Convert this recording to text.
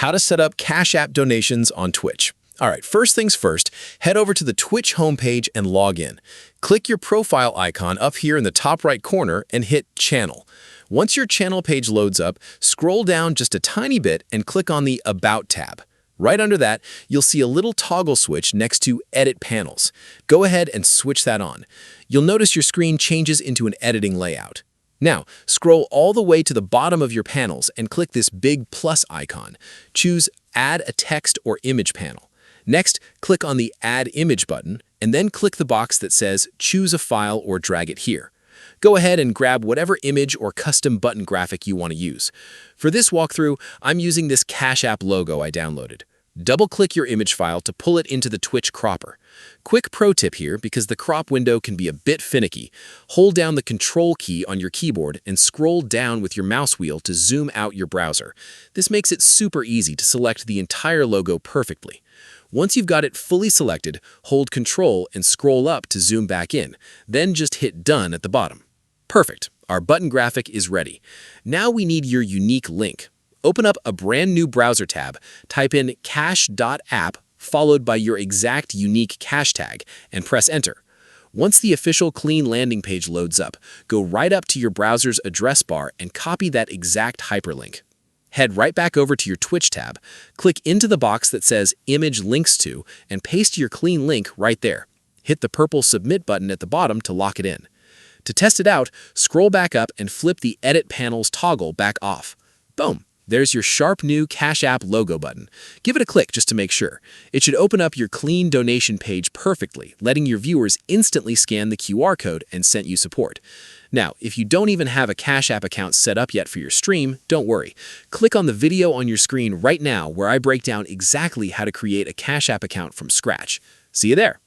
how to set up Cash App donations on Twitch. All right, first things first, head over to the Twitch homepage and log in. Click your profile icon up here in the top right corner and hit Channel. Once your channel page loads up, scroll down just a tiny bit and click on the About tab. Right under that, you'll see a little toggle switch next to Edit Panels. Go ahead and switch that on. You'll notice your screen changes into an editing layout. Now, scroll all the way to the bottom of your panels and click this big plus icon. Choose Add a Text or Image panel. Next, click on the Add Image button, and then click the box that says Choose a file or drag it here. Go ahead and grab whatever image or custom button graphic you want to use. For this walkthrough, I'm using this Cash App logo I downloaded. Double-click your image file to pull it into the Twitch cropper. Quick pro tip here, because the crop window can be a bit finicky. Hold down the Control key on your keyboard and scroll down with your mouse wheel to zoom out your browser. This makes it super easy to select the entire logo perfectly. Once you've got it fully selected, hold Control and scroll up to zoom back in. Then just hit Done at the bottom. Perfect. Our button graphic is ready. Now we need your unique link. Open up a brand new browser tab, type in cash.app followed by your exact unique cash tag, and press Enter. Once the official clean landing page loads up, go right up to your browser's address bar and copy that exact hyperlink. Head right back over to your Twitch tab, click into the box that says Image Links To, and paste your clean link right there. Hit the purple Submit button at the bottom to lock it in. To test it out, scroll back up and flip the Edit Panels toggle back off. Boom! There's your sharp new Cash App logo button. Give it a click just to make sure. It should open up your clean donation page perfectly, letting your viewers instantly scan the QR code and send you support. Now, if you don't even have a Cash App account set up yet for your stream, don't worry. Click on the video on your screen right now where I break down exactly how to create a Cash App account from scratch. See you there!